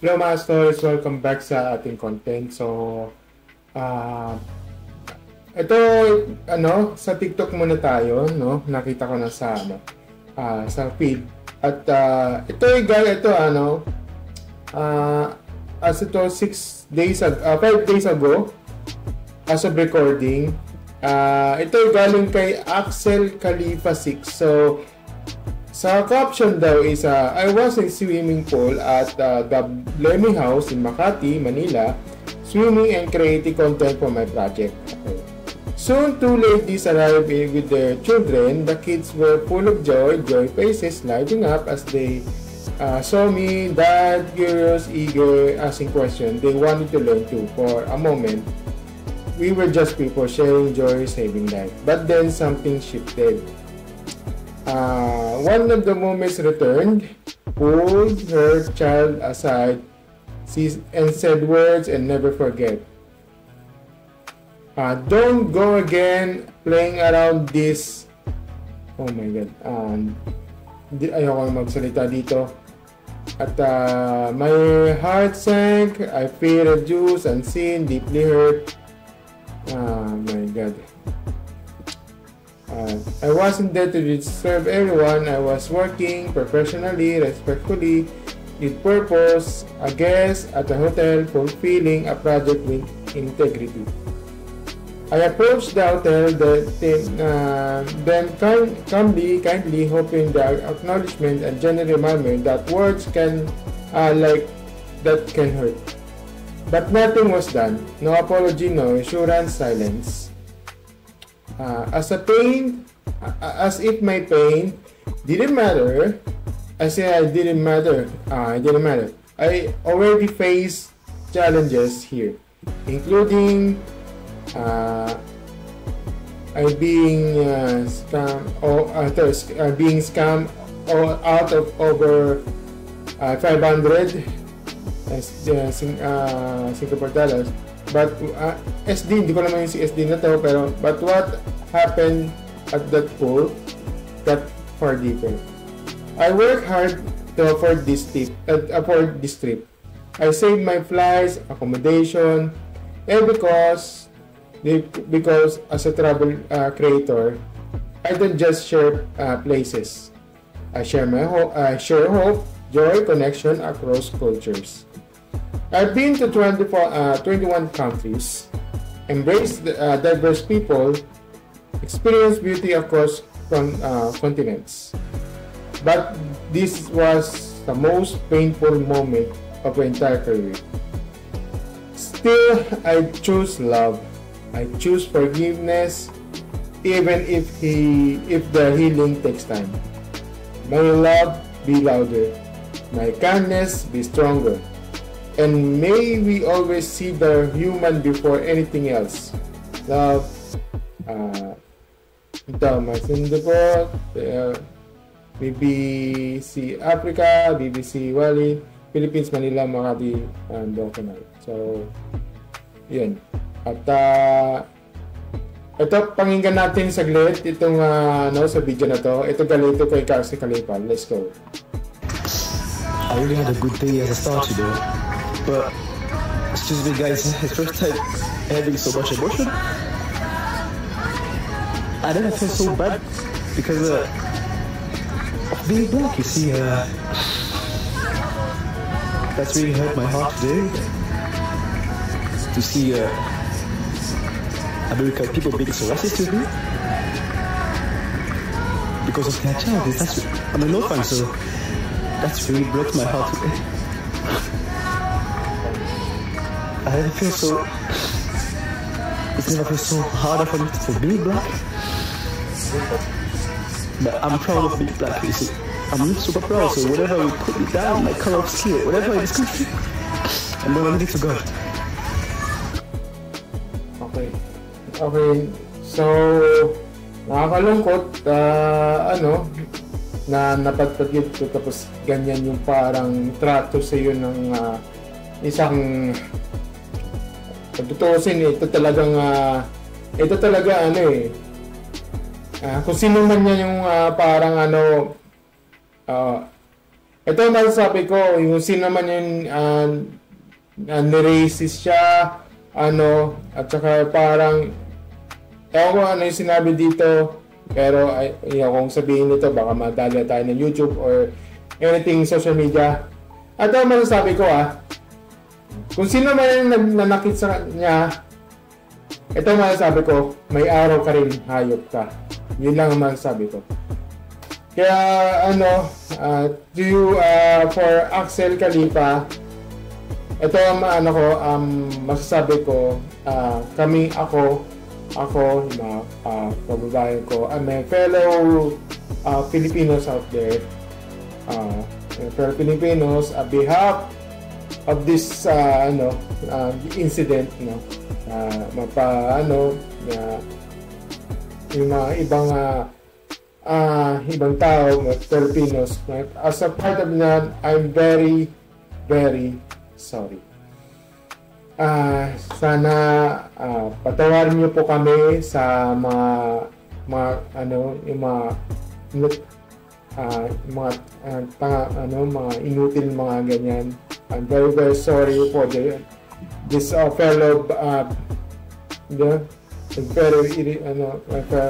Hello Masters, welcome back sa ating content. So, ah ito sa TikTok muna tayo, no? Nakita ko na sa sa feed. At as ito 5 days ago as of recording. Ito galing kay Axel Khalifa 6. So, sa caption daw is, I was in swimming pool at the Lemmy House in Makati, Manila, swimming and creating content for my project. Okay. Soon, two ladies arrived with their children. The kids were full of joy faces lighting up as they saw me, dad, curious, eager, asking questions. They wanted to learn too. For a moment, we were just people sharing joy, saving life. But then something shifted. One of the moments returned, pulled her child aside, and said words and never forget. Don't go again playing around this. Oh my God. Ayoko magsalita dito. At my heart sank. I feel reduced, unseen, deeply hurt. Oh my God. I wasn't there to serve everyone. I was working professionally, respectfully, with purpose, a guest at a hotel, fulfilling a project with integrity. I approached the hotel, then kindly hoping the acknowledgement and gentle reminder that words can hurt. But nothing was done. No apology, no assurance, silence. As if my pain didn't matter. I didn't matter. It didn't matter. I already faced challenges here, including being scammed out of over 500 Singapore dollars. But SD, hindi ko naman yung SD na to, but what happened at that pool got far deeper. I worked hard to afford this trip. I saved my flights, accommodation, and because as a travel creator, I don't just share places. I share hope, joy, connection across cultures. I've been to 21 countries, embraced diverse people, experienced beauty across continents. But this was the most painful moment of my entire career. Still, I choose love. I choose forgiveness, even if the healing takes time. My love be louder. My kindness be stronger. And may we always see the human before anything else. Love, Masinda po, BBC Africa, BBC Wali, Philippines, Manila, Makati, and Dokanal. So, yun. At ito, pakinggan natin saglit itong sa video na to. Ito galing ito kay Axel Khalifa. Let's go. I really had a good day as a start, but excuse me guys, it's first time having so much emotion. I never felt so bad because of being black, you see. That's really hurt my heart today to see American people being so racist with me because of their child. I'm an orphan, so that's really broke my heart today. I never feel so. It's never felt so hard for being black. But I'm proud of being black. You see, I'm super proud. So whatever will put me down, my color of skin, whatever in this country, I'm gonna leave it to God. Okay. So nakakalungkot na napadpad ko tapos ganyan yung parang trato sa iyo ng isang pagtutusin. Ito talaga kung sino man yan yung parang Ito ang masasabi ko, yung sino naman yung niracist siya, ano, at saka parang, ewan ko ano yung sinabi dito, pero kung sabihin nito, baka madali tayo ng YouTube or anything social media. At ang masasabi ko kung sino man yung nanakit sa kanya, ito ang masasabi ko, may araw ka rin, hayop ka. Yun lang ang masasabi ko. Kaya for Axel Khalifa, ito ang masasabi ko, ako, mga kababayan ko, my fellow Filipinos out there, fellow Filipinos, behalf of this incident, yung mga ibang tao, Filipinos, as a part of that, I'm very, very sorry. Sana patawarin niyo po kami sa mga inutil mga ganyan. I'm very, very sorry for this fellow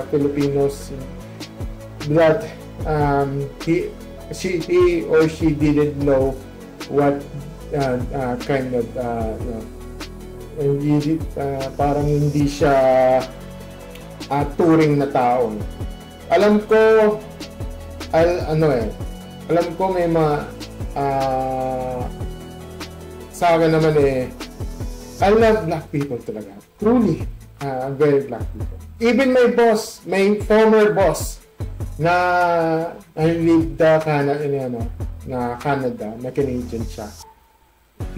Filipinos that he or she didn't know what kind of parang hindi siya turing na tao. Alam ko may sa akin naman I love black people talaga. Truly, I'm very black people. Even my boss, my former boss na lived na Canada, na Canadian siya.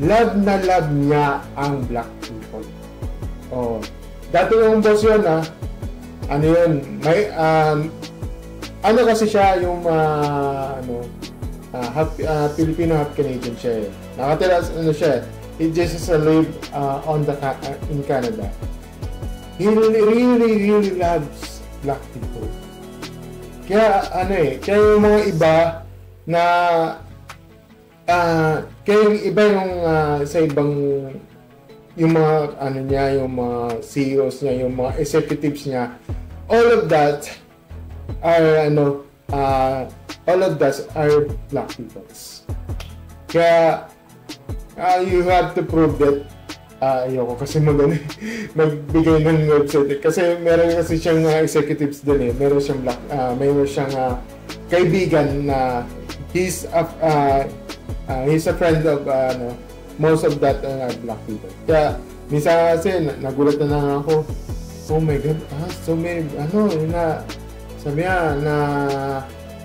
Love na love niya ang black people. Dati yung boss yun kasi siya yung half Filipino, half Canadian siya. Nakatira siya. He just live in Canada. He really loves black people. Kaya kaya yung mga iba na kaya yung iba yung sa ibang yung mga yung mga CEOs niya, yung mga executives niya, all of that are black people. Kaya you have to prove that. Ayoko kasi magbigay ng website kasi meron kasi siyang executives doon meron siyang kaibigan na he's a friend of most of that black people. Kaya minsan kasi nagulat na lang ako, oh my god, so may sabi niya na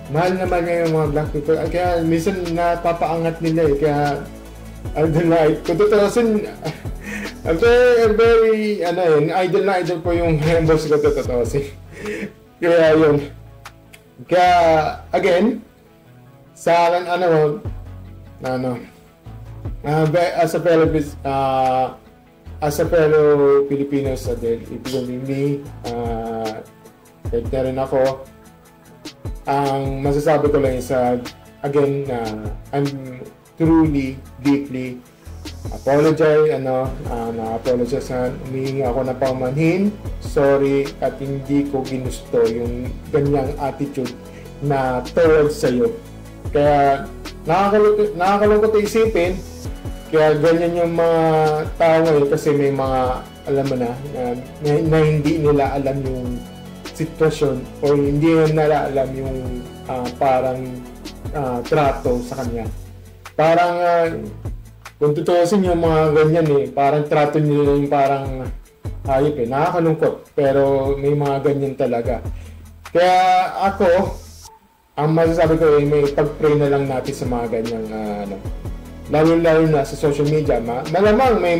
mahal naman niya yung mga black people. Kaya minsan napapaangat nila kaya kung tutusin, very idol na idol po yung boss ko tutusin. Kaya yun. Kaya again, sa akin as a fellow Filipinos including me, kahit na rin ako, ang masasabi ko lang again I'm truly, deeply apologize, na-apologize humingi ako na paumanhin, sorry, at hindi ko ginusto yung ganyang attitude na towards sa'yo. Kaya nakakalungkot isipin, kaya ganyan yung mga tao ngayon kasi may mga, alam mo na hindi nila alam yung sitwasyon o hindi nila alam yung parang trato sa kanya. Parang kung tutusin yung mga ganyan parang trato nila yung parang hayop nakakalungkot, pero may mga ganyan talaga. Kaya ako, ang masasabi ko may pag-pray na lang natin sa mga ganyang lalo na sa social media. Malamang may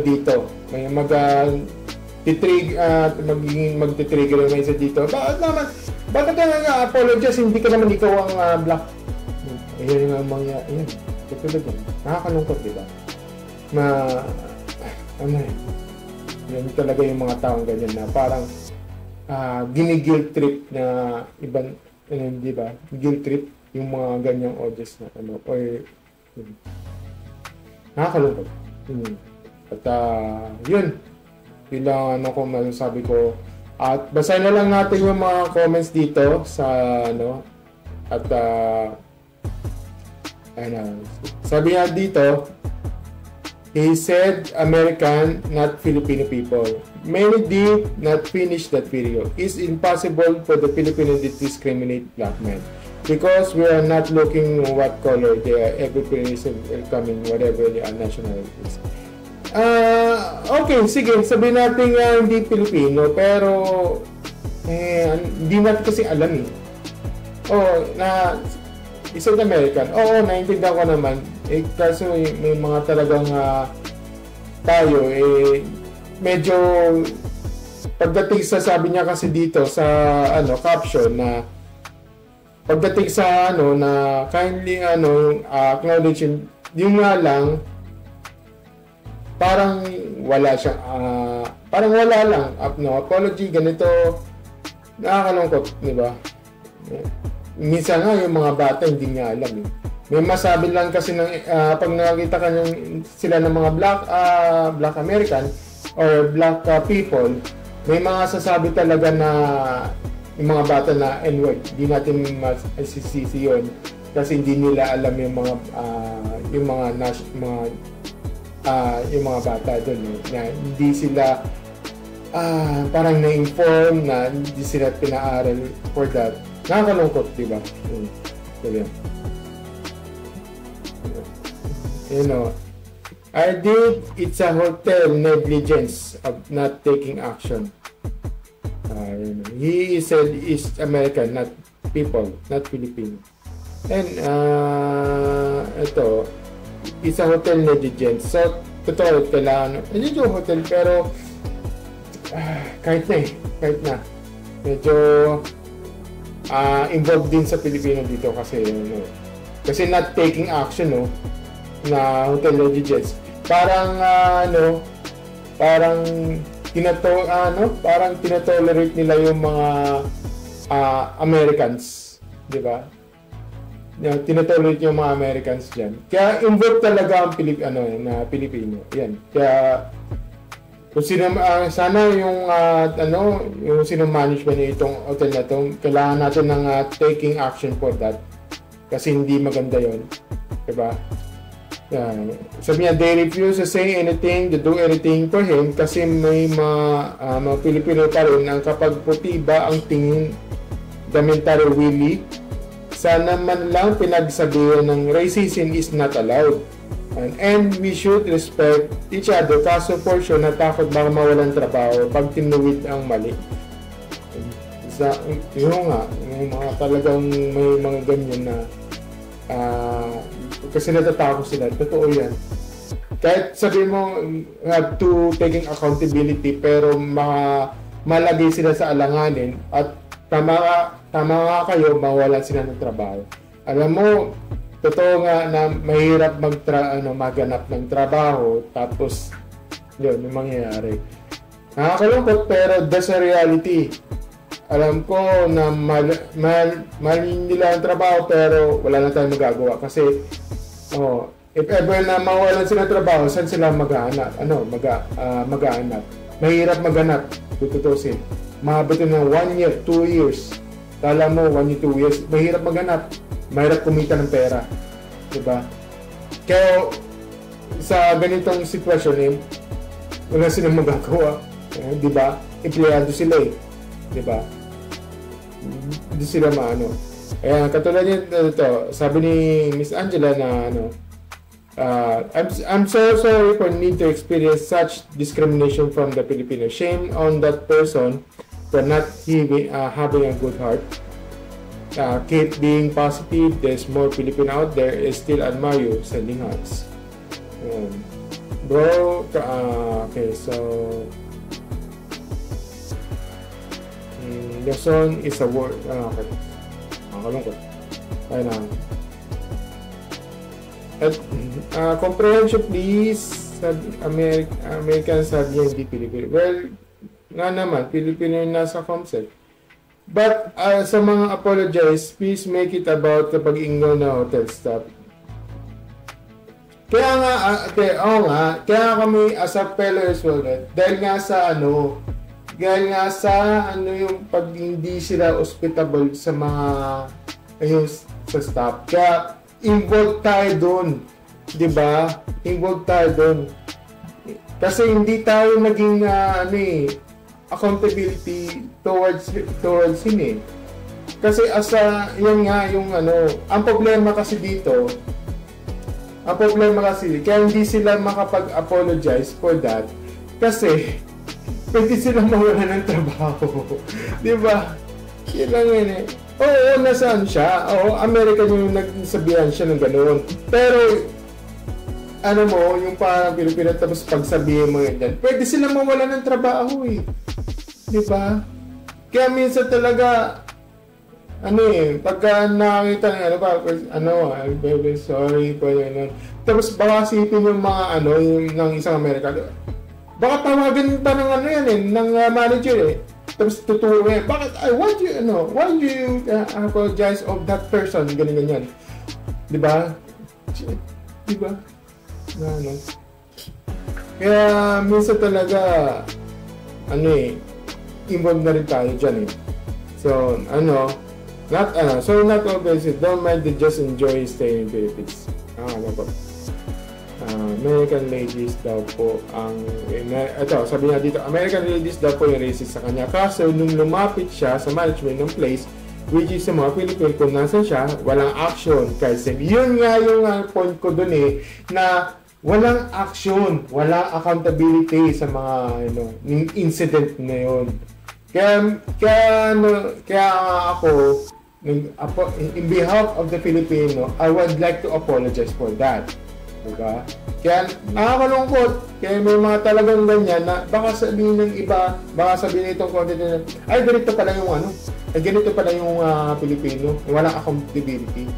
dito, may magti-trigger may isa dito. Bakit ka nga apologize, hindi ka naman ikaw ang black. Ayun nga mga yan. Katulad yan. Nakakalungkot, diba? Yan talaga yung mga taong ganyan na parang gini-guilt trip na ibang, diba? Guilt trip. yung mga ganyang audios na ano, or nakakalungkot. At yun lang ano ko masasabi ko. At basahin na lang natin yung mga comments dito sa ano, at sabi nga dito, he said American, not Filipino people. Many did not finish that video. It's impossible for the Filipinos to discriminate black men because we are not looking what color they are. Every person welcoming whatever their nationality is. Okay, sige, sabihin natin hindi Pilipino, pero hindi natin kasi alam eh. Na isang American, naiintindihan ko naman, kaso may mga talagang tayo, medyo pagdating sa, sabi niya kasi dito sa caption na pagdating sa na kindly acknowledge yung nga lang, parang wala siya, parang wala lang, apology, ganito, nakakalungkot, di ba? Minsan nga yung mga bata hindi nga alam eh. May masabi lang kasi pag nakakita ka sila ng mga black American or black people, may mga sasabi talaga na yung mga bata na N-word, hindi natin masisisi yun kasi hindi nila alam yung mga bata doon na hindi sila parang na-inform, na hindi sila pinaaral for that. Nakakalungkot, diba? I did, it's a hotel negligence of not taking action. He said is American, not people, not Filipino. And ito, it's a hotel negligence. So, totoo, kailangan, hindi yung hotel, pero kahit na. Medyo involved din sa Pilipino dito kasi not taking action na hotel negligence. Parang parang tinotolerate nila yung mga Americans, di ba? Tinotolerate yung mga Americans diyan. Kaya involved talaga ang Pilipino. Yan. Kaya kung sino sana yung yung sino management nitong hotel na to, kailangan natin ng taking action for that kasi hindi maganda yon, diba? Sabi niya, they refuse to say anything, to do anything for him kasi may mga Pilipino pa rin ang kapag puti ba ang tingin Damentary Willie, sana man lang pinagsabihan ng racism is not allowed. And we should respect each other. Kaso for sure, natakot baka mawalan trabaho pag tinuwid ang mali. Yun nga, yung mga talagang may mga ganyan na kasi natatakot sila. Totoo yan. Kahit sabi mo, have to taking accountability, pero malagay sila sa alanganin at tama nga kayo, mawalan sila ng trabaho. Alam mo, totoo nga na mahirap maganap ng trabaho, tapos yun yung mangyayari. Nakakalungkot, pero that's a reality. Alam ko na mahal nila ang trabaho, pero wala na tayong magagawa kasi if ever na mawalan sila ng trabaho, saan sila maghahanap? Maghahanap. Mahirap maghanap, tututusin. Mahabot ng 1 year, 2 years. Kala mo 1 year, 2 years, mahirap maghanap. Mahirap kumita ng pera, diba? Kaya sa ganitong sitwasyon wala silang magagawa, diba? Empleyado sila diba? Hindi sila maano. Kaya katulad nito, sabi ni Miss Angela na I'm so sorry for need to experience such discrimination from the Filipino. Shame on that person for not having a good heart. Keep being positive. There's more Filipino out there. I still admire you. Sending hearts. Bro, okay, so your son is a word. Okay. Makalungkot. Ayun na. At comprehension please. American sabi niya hindi Filipino. Well, nga naman, Filipino yung nasa concept. But sa mga apologize, please make it about kapag ignore na hotel staff. Kaya nga, kaya kami as a fellow as well, dahil nga sa yung pag hindi sila hospitable sa mga sa staff. Kaya involved tayo doon, 'di ba? Involved tayo doon. Kasi hindi tayo naging accountability towards him eh. Kasi yan nga yung ang problema kasi dito, kaya hindi sila makapag-apologize for that kasi pwede silang mawala ng trabaho. Di ba? Yun lang yun eh. Oo, nasaan siya? Oo, American yung nagsabihan siya ng ganoon. Pero, yung parang Pilipino tapos pagsabihin mo yun dyan, pwede silang mawala ng trabaho eh. Di ba? Kaya minsan talaga, pagka nakakita ng I'm very sorry po yun. Tapos baka sipin yung mga ng isang Amerikano. Baka tawagan pa ng ng manager eh. Tapos tuturo eh, bakit, why do you apologize of that person? Ganyan. Diba? Diba? Kaya minsan talaga, involved na rin tayo dyan eh. So, not always, don't mind it, just enjoy staying in Philippines. American ladies daw po sabi nga dito, American ladies daw po yung racist sa kanya. Kaso nung lumapit siya sa management ng place, which is sa mga Pilipino, kung nasan siya, walang action. Kasi yun nga yung point ko dun eh, na walang action, walang accountability sa mga incident na yun. Kaya ako, in behalf of the Filipino, I would like to apologize for that. Diba? Kaya nakakalungkot. Kaya may mga talagang ganyan na baka sabihin ng iba, baka sabihin itong content na, ganito pala yung ganito pala yung Pilipino, walang accountability.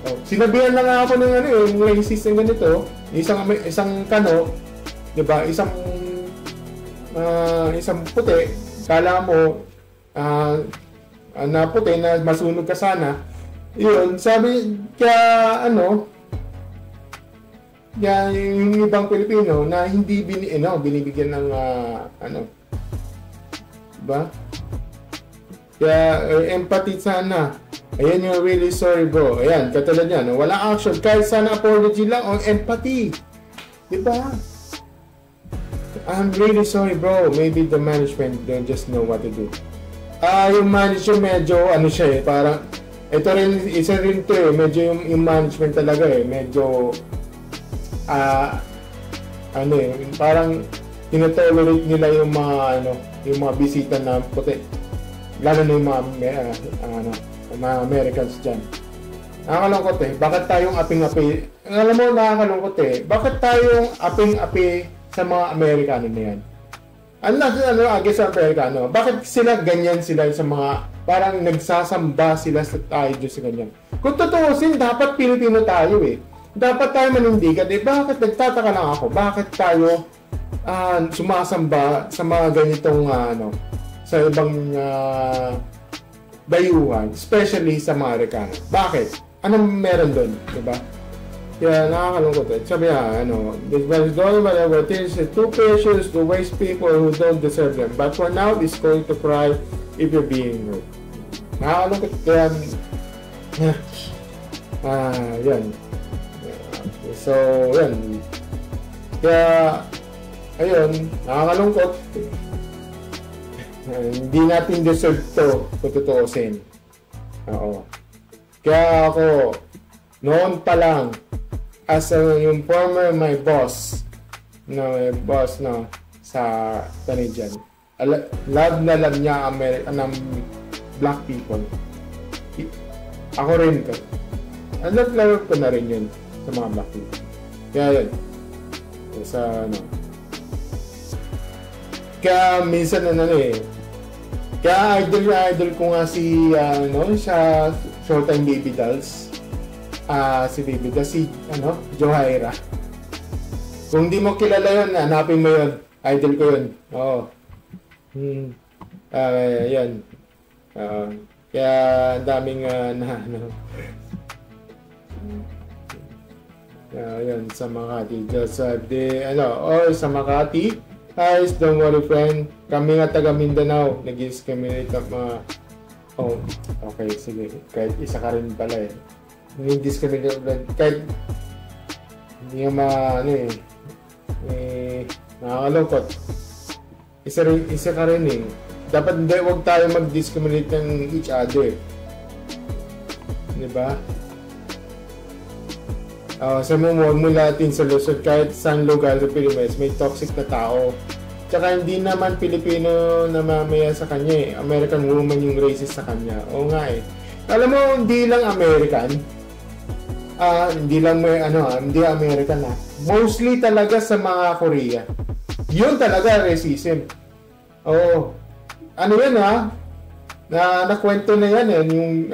So, sinabihan lang ako ng yung racist ng ganito, isang kano, diba? Isang puti, kala mo na puti na masunog ka sana. Yun, sabi kaya yung ibang Pilipino na hindi binibigyan ng diba? Kaya empathy sana. Ayan yung really sorry bro. Ayan, katulad yan. Wala action. Kahit sana apology lang o empathy. Diba? I'm really sorry bro. Maybe the management don't just know what to do. Yung manager medyo siya eh. Parang isa rin to eh. Medyo yung management talaga eh. Medyo parang tinotolerate nila yung mga bisita na puti, lalo na yung mga Americans dyan. Nakakalungkot eh, bakit tayong aping-api, alam mo nakakalungkot eh, bakit tayong aping-api sa mga Amerikano na yan? Agad sa Amerikano, bakit sila ganyan sila sa mga, parang nagsasamba sila sa tayo sa ganyan? Kung tutuusin, dapat Pilipino tayo eh. Dapat tayo manindigan. Bakit nagtataka lang ako? Bakit tayo sumasamba sa mga ganitong sa ibang dayuhan, especially sa mga Amerikano? Bakit? Anong meron doon? Diba? Kaya nakakalungkot eh. Sabi this don't whatever it is too precious to waste people who don't deserve them. But for now, it's going to cry if you're being hurt. Nakakalungkot. Kaya yan. So, yan. Kaya, ayun, nakakalungkot. Hindi natin deserve to, tututuusin. Oo. Kaya ako, noon pa lang, as yung former my boss, sa Canadian, love na love niya ng black people. Ako rin to. Love ko na rin yun sa mga black people. Kaya yun. Kaya minsan kaya idol ko nga si sa Showtime Baby Dolls. Si Baby Dolls, si Johaira. Kung di mo kilala yun, hanapin mo yun. Idol ko yun. Oo. Yan. Kaya ang daming yun, sa Makati. Just sa Makati. Guys, don't worry friend. Kami nga taga Mindanao. Nag-discriminate ng mga... Oh, okay, sige. Kahit isa ka rin pala eh. Nag-discriminate kahit hindi nga nakakalungkot. Isa ka rin eh. Dapat huwag tayo mag-discriminate ng each other. Diba? Sa mula natin sa Luzon, kahit saan lugar sa Pilipinas, may toxic na tao. Tsaka hindi naman Pilipino na mamaya sa kanya eh. American woman yung racist sa kanya. Oo nga eh. Alam mo, hindi lang American. Hindi lang hindi American na. Mostly talaga sa mga Korea. Yun talaga racism. Oo. Ano yan nakwento na yan eh. Yung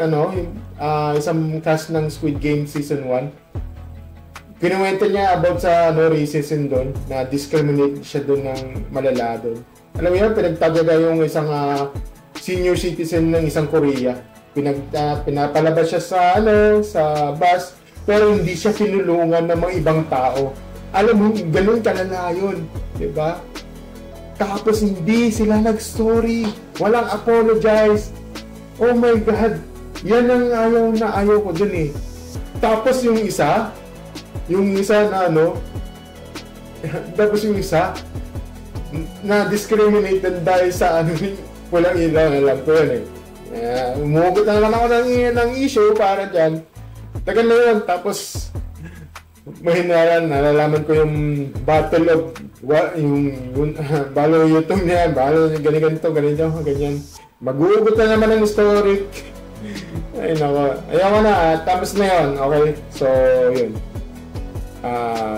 isang cast ng Squid Game Season 1. Kinuwento niya about sa racism doon, na discriminate siya doon ng malala doon. Alam mo yan, pinagtagaga yung isang senior citizen ng isang Korea. Pinapalabas siya sa bus, pero hindi siya pinulungan ng mga ibang tao. Alam mo, ganun kalala yun, di ba? Tapos hindi sila nag-story, walang apologize. Oh my God, yan ang ayaw ko dun eh. Tapos yung isa tapos yung isa na discriminated dahil sa walang ilaw, alam ko yun eh. Umugot na naman ako ng issue para dyan. Tagal na yun, tapos mahinaran, nalalaman ko yung battle of balo YouTube niya, balo ganito, ganyan. Mag-uugot na naman ng story. Ay nako, ayaw na, tapos na yun, okay? So, yun.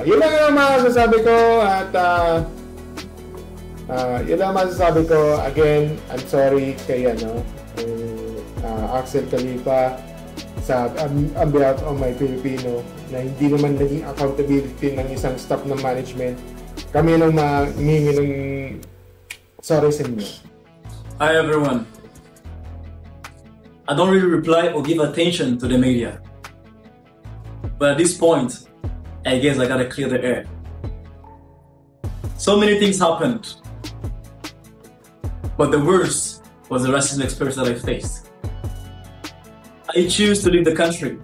Yun lang yung masasabi ko at yun lang masasabi ko. Again, I'm sorry kay Axel Khalifa sa on behalf of my Filipino na hindi naman naging accountability ng isang staff ng management. Kami nang humingi ng sorry sa inyo. Hi everyone. I don't really reply or give attention to the media. But at this point, I guess I gotta clear the air. So many things happened, but the worst was the racism experience that I faced. I choose to leave the country,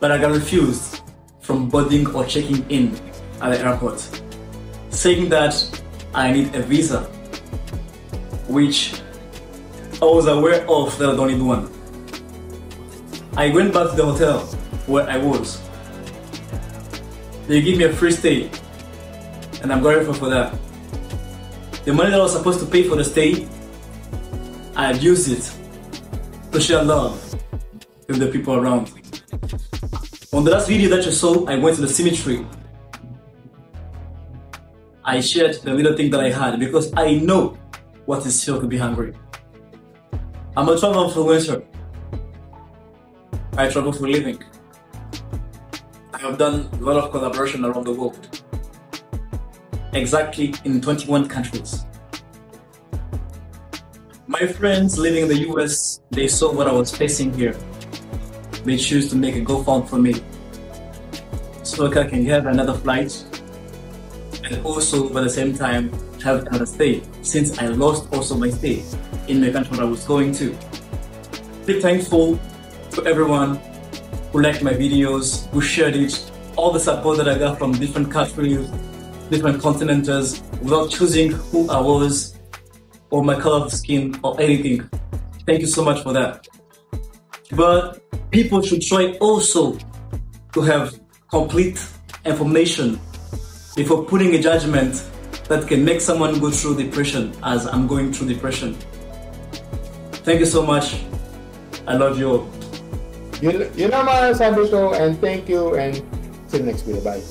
but I got refused from boarding or checking in at the airport, saying that I need a visa, which I was aware of that I don't need one. I went back to the hotel where I was. They gave me a free stay, and I'm grateful for that. The money that I was supposed to pay for the stay, I had used it to share love with the people around. On the last video that you saw, I went to the cemetery. I shared the little thing that I had because I know what it's feel to be hungry. I'm a travel influencer. I travel for a living. I have done a lot of collaboration around the world, exactly in 21 countries. My friends living in the US, they saw what I was facing here. They choose to make a GoFund for me, so I can have another flight, and also at the same time have another stay, since I lost also my stay in the country I was going to. Be thankful to everyone who liked my videos, who shared it, all the support that I got from different countries, different continents, without choosing who I was, or my color of skin, or anything. Thank you so much for that. But people should try also to have complete information before putting a judgment that can make someone go through depression, as I'm going through depression. Thank you so much. I love you all. Yun ang masasabi ko, and thank you, and see you next video. Bye.